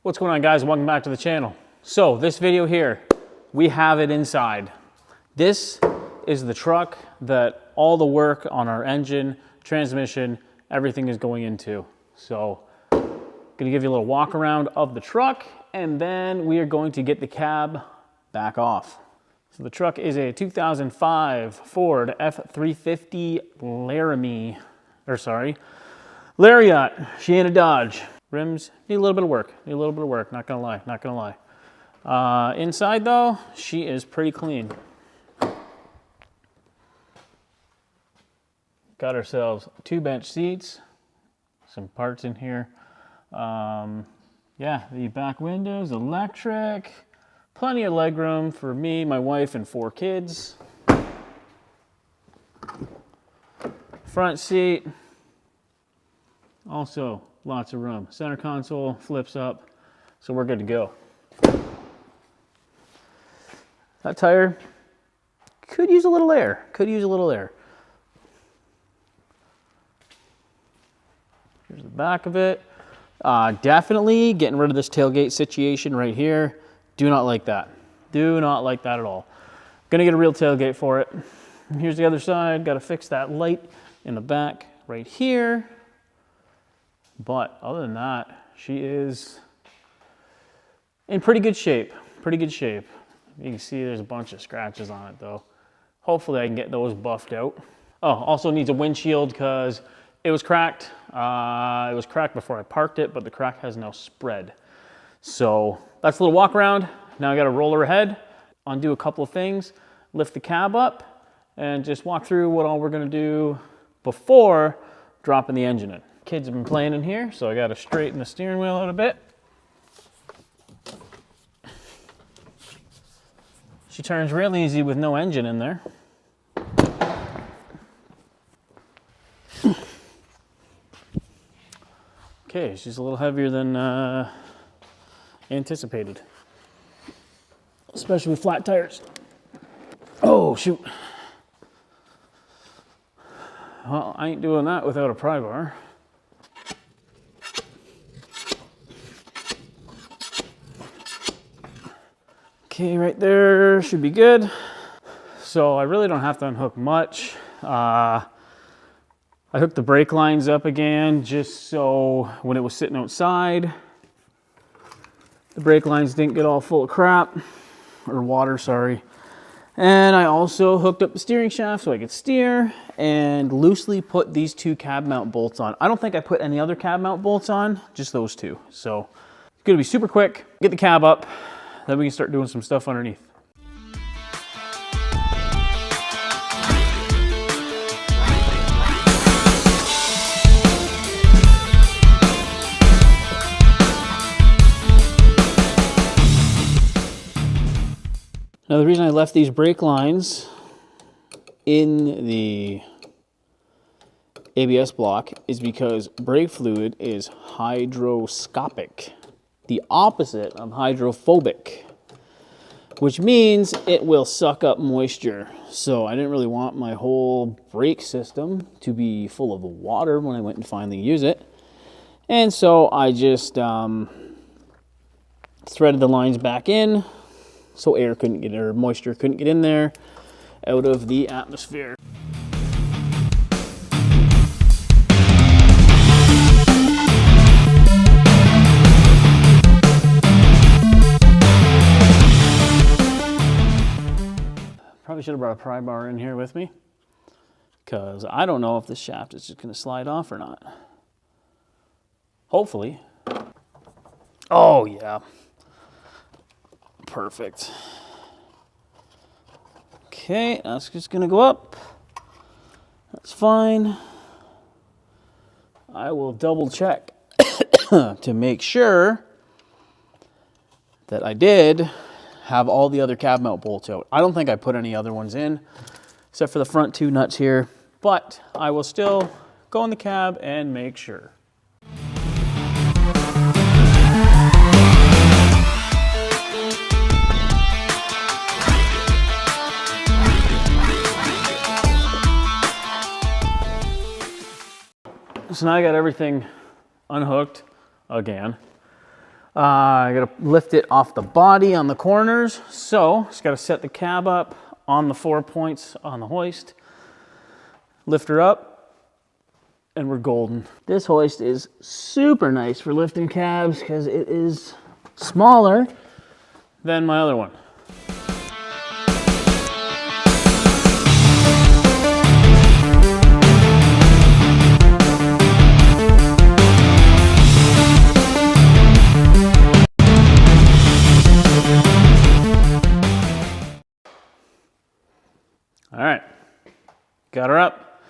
What's going on, guys? Welcome back to the channel. So this video here, we have it inside. This is the truck that all the work on our engine, transmission, everything is going into. So gonna give you a little walk around of the truck, and then we are going to get the cab back off. So the truck is a 2005 Ford F-350 Lariat, Sienna Dodge. Rims need a little bit of work, not gonna lie. Inside though, she is pretty clean. Got ourselves 2 bench seats, some parts in here. Yeah, the back windows, electric, plenty of leg room for me, my wife, and 4 kids. Front seat, also lots of room. Center console flips up, so we're good to go. That tire could use a little air, Here's the back of it. Definitely getting rid of this tailgate situation right here. Do not like that. Do not like that at all. Gonna get a real tailgate for it. And here's the other side. Got to fix that light in the back right here. But other than that, she is in pretty good shape. You can see there's a bunch of scratches on it though. Hopefully I can get those buffed out. Oh, also needs a windshield because it was cracked. It was cracked before I parked it, but the crack has now spread. So that's a little walk around. Now I got to roll her ahead, undo a couple of things, lift the cab up, and just walk through what all we're going to do before dropping the engine in. Kids have been playing in here, so I got to straighten the steering wheel out a bit. She turns real easy with no engine in there. Okay, she's a little heavier than anticipated, especially with flat tires. Oh, shoot. Well, I ain't doing that without a pry bar. Okay, right there should be good. So I really don't have to unhook much. I hooked the brake lines up again just so when it was sitting outside, the brake lines didn't get all full of crap, or water, sorry. And I also hooked up the steering shaft so I could steer and loosely put these 2 cab mount bolts on. I don't think I put any other cab mount bolts on, just those 2. So it's gonna be super quick, get the cab up, then we can start doing some stuff underneath. Now the reason I left these brake lines in the ABS block is because brake fluid is hydroscopic, the opposite of hydrophobic, which means it will suck up moisture. So I didn't really want my whole brake system to be full of water when I went and finally use it. And so I just threaded the lines back in so air couldn't get, or moisture couldn't get in there out of the atmosphere. Probably should have brought a pry bar in here with me, because I don't know if this shaft is just going to slide off or not. Hopefully. Oh yeah. Perfect. Okay, that's just gonna go up. That's fine. I will double check to make sure that I did have all the other cab mount bolts out. I don't think I put any other ones in, except for the front 2 nuts here, but I will still go in the cab and make sure. So now I got everything unhooked again. I gotta lift it off the body on the corners. So just gotta set the cab up on the 4 points on the hoist, lift her up, and we're golden. This hoist is super nice for lifting cabs because it is smaller than my other one. All right, got her up.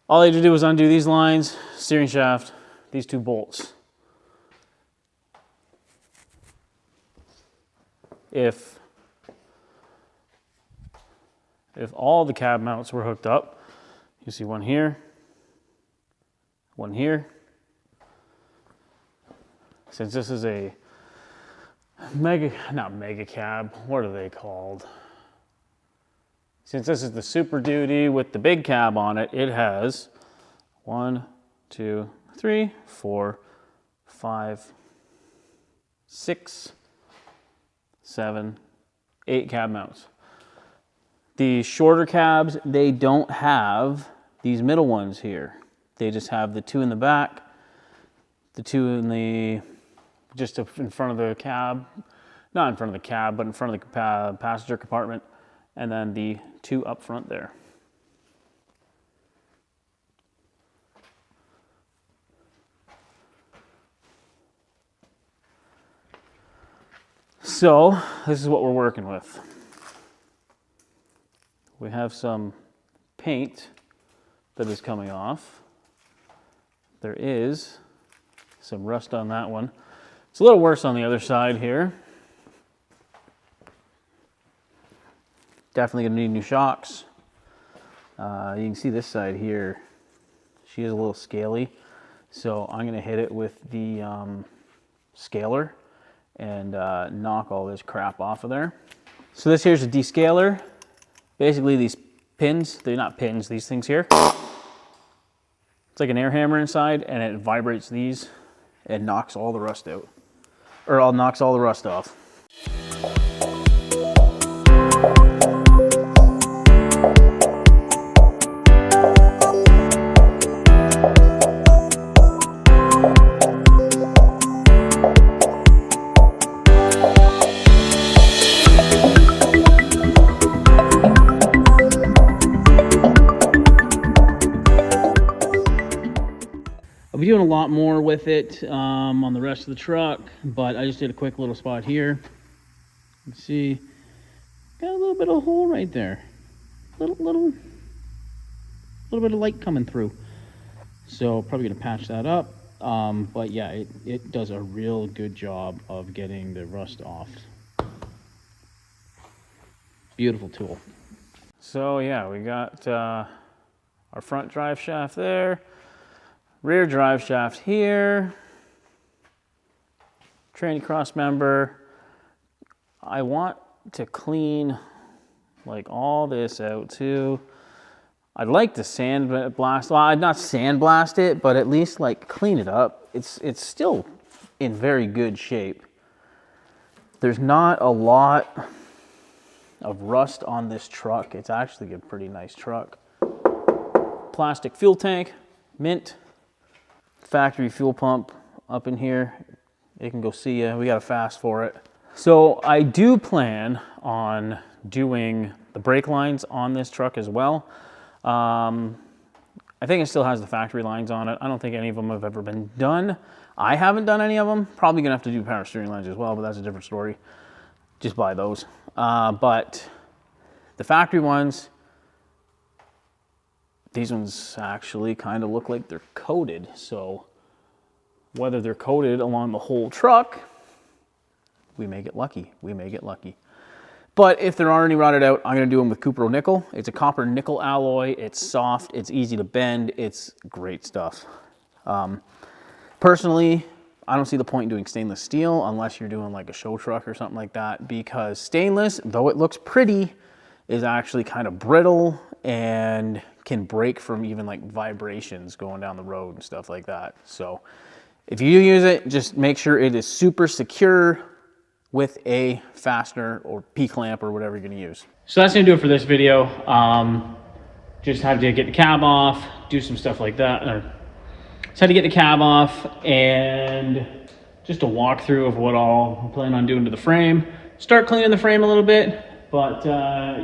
All I had to do was undo these lines, steering shaft, these 2 bolts. If all the cab mounts were hooked up, you see one here, one here. Since this is a not mega cab, what are they called? Since this is the Super Duty with the big cab on it, it has 1, 2, 3, 4, 5, 6, 7, 8 cab mounts. The shorter cabs, they don't have these middle ones here. They just have the 2 in the back, the 2 in the, just in front of the cab, not in front of the cab, but in front of the passenger compartment, and then the 2 up front there. So this is what we're working with. We have some paint that is coming off. There is some rust on that one. It's a little worse on the other side here. Definitely gonna need new shocks. You can see this side here, she is a little scaly. So I'm gonna hit it with the scaler and knock all this crap off of there. So this here's a descaler. Basically these pins, they're not pins, these things here. It's like an air hammer inside and it vibrates these and knocks all the rust out. Or knocks all the rust off. I'll be doing a lot more with it on the rest of the truck, but I just did a quick little spot here. You can see, got a little bit of a hole right there. Little bit of light coming through. So probably gonna patch that up. But yeah, it does a real good job of getting the rust off. Beautiful tool. So yeah, we got our front drive shaft there. Rear drive shaft here, tranny cross member. I want to clean like all this out too. I'd like to sandblast, well, not sandblast it, but at least like clean it up. It's still in very good shape. There's not a lot of rust on this truck. It's actually a pretty nice truck. Plastic fuel tank, mint. Factory fuel pump up in here. It can go see ya. We got to fast for it. So I do plan on doing the brake lines on this truck as well. I think it still has the factory lines on it. I don't think any of them have ever been done. I haven't done any of them. Probably gonna have to do power steering lines as well, but that's a different story. Just buy those. But the factory ones, these ones actually kind of look like they're coated. So whether they're coated along the whole truck, we may get lucky. We may get lucky. But if they're already rotted out, I'm gonna do them with cupro nickel. It's a copper nickel alloy. It's soft, it's easy to bend. It's great stuff. Personally, I don't see the point in doing stainless steel unless you're doing like a show truck or something like that, because stainless, though it looks pretty, is actually kind of brittle and can break from even like vibrations going down the road and stuff like that. So If you use it, just make sure it is super secure with a fastener or P-clamp or whatever you're gonna use. So that's gonna do it for this video. Just had to get the cab off, do some stuff like that. Just had to get the cab off and just a walkthrough of what all I'm planning on doing to the frame. Start cleaning the frame a little bit, but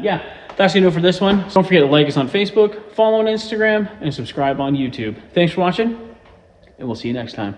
yeah, that's gonna do it for this one. So don't forget to like us on Facebook, follow on Instagram, and subscribe on YouTube. Thanks for watching, and we'll see you next time.